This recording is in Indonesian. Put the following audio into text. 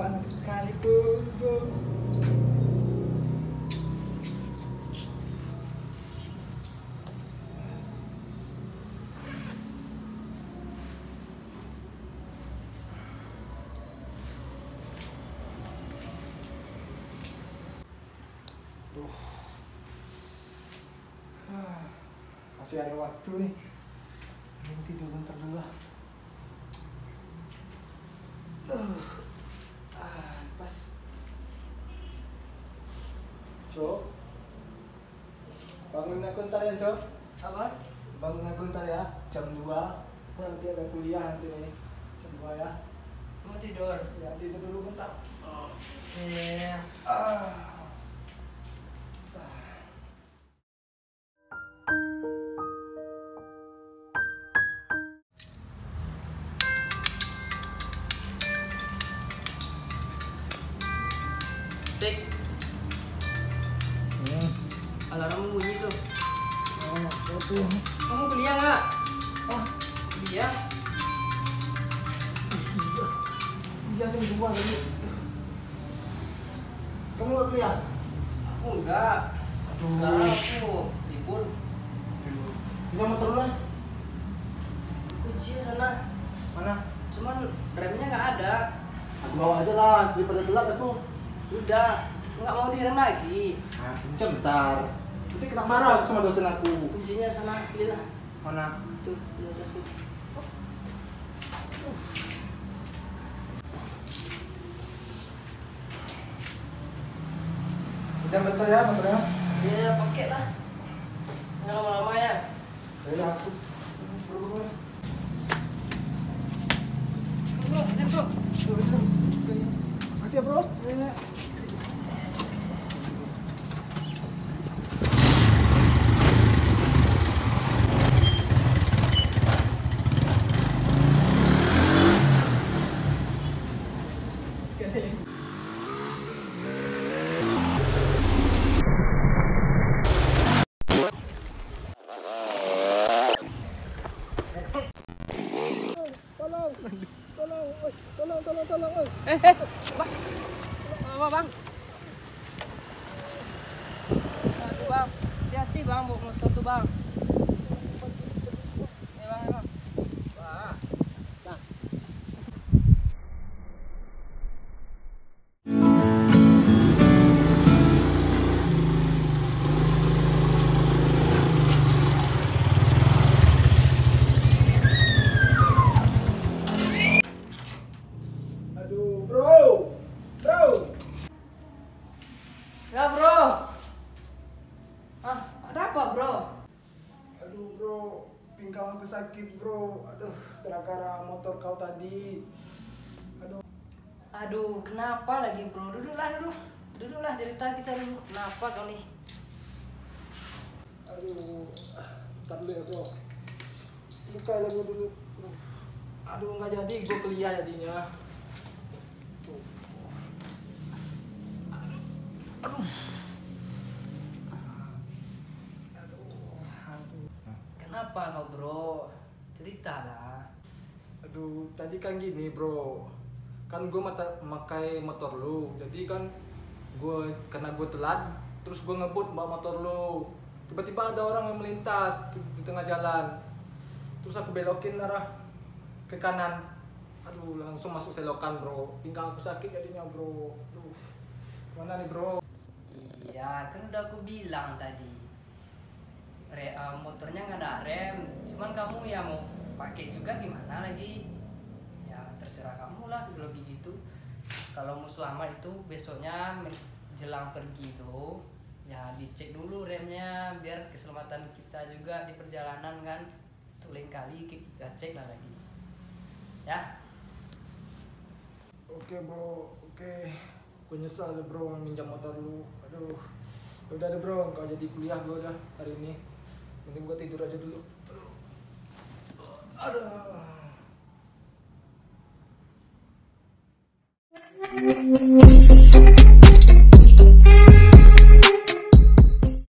Panas sekali tuh. Masih ada waktu nih. Ini tidur bentar dulu lah. Pas. Cok. Bangun aku ntar ya, Cok. Apa? Bangun aku ntar ya, jam 2. Nanti ada kuliah nanti nih. Jam 2 ya. Mau tidur? Ya, tidur dulu bentar. Iya. Tik, alarm bunyi tuh. Itu. Kamu kuliah nggak? Ah, Kuliah? iya. Iya, jam 2 tadi. Kamu nggak kuliah? Aku enggak. Aduh. Sekarang aku libur. Punya motor lu lah. Kuncinya sana. Mana? Cuman remnya nggak ada. Aku bawa aja lah, daripada telat aku. Udah, nggak mau direm lagi. Ah, bentar. Nanti kena marah aku sama dosen aku. Kuncinya sana, ambil lah. Mana? Tuh, di atas tuh. Udah bentar ya, motornya. Ya, pakai lah. Jangan lama-lama ya. Udah aku. Bro. Bro, kejar bro. Makasih ya, Bro. Tolong. Bang. Apa bang? Aduh bang, hati-hati bang, bawa motor tuh bang. Ya bang. Wah. Nah. Aduh, Bro. Ya bro. Ah, ada apa bro? Aduh, Bro. Pinggang aku sakit, Bro. Aduh, gara-gara motor kau tadi. Aduh, kenapa lagi bro? Duduklah cerita kita dulu. Kenapa kau nih? Aduh, ntar dulu ya, Bro. Buka lagi dulu. Aduh, nggak jadi. Gue kuliah jadinya. Kenapa kau bro? Ceritalah. Aduh, tadi kan gini, Bro. Kan gue makai motor lu. Jadi kan karena gue telat, terus gue ngebut bawa motor lu. Tiba-tiba ada orang yang melintas di tengah jalan. Terus aku belokin arah ke kanan. Aduh, langsung masuk selokan, Bro. Pinggang aku sakit jadinya, Bro. Aduh, mana nih, Bro? Iya, kan udah aku bilang tadi. Motornya nggak ada rem. Cuman kamu ya mau pakai juga gimana lagi? Ya terserah kamu lah kalau gitu. Kalau mau selamat itu besoknya jelang pergi itu ya dicek dulu remnya biar keselamatan kita juga di perjalanan kan. Tuh lain kali kita cek lah lagi ya. Oke bro, oke. Gue nyesal deh bro minjam motor lu. Aduh. Udah deh bro, kau jadi kuliah gue udah hari ini. Mending gue tidur aja dulu. Aduh.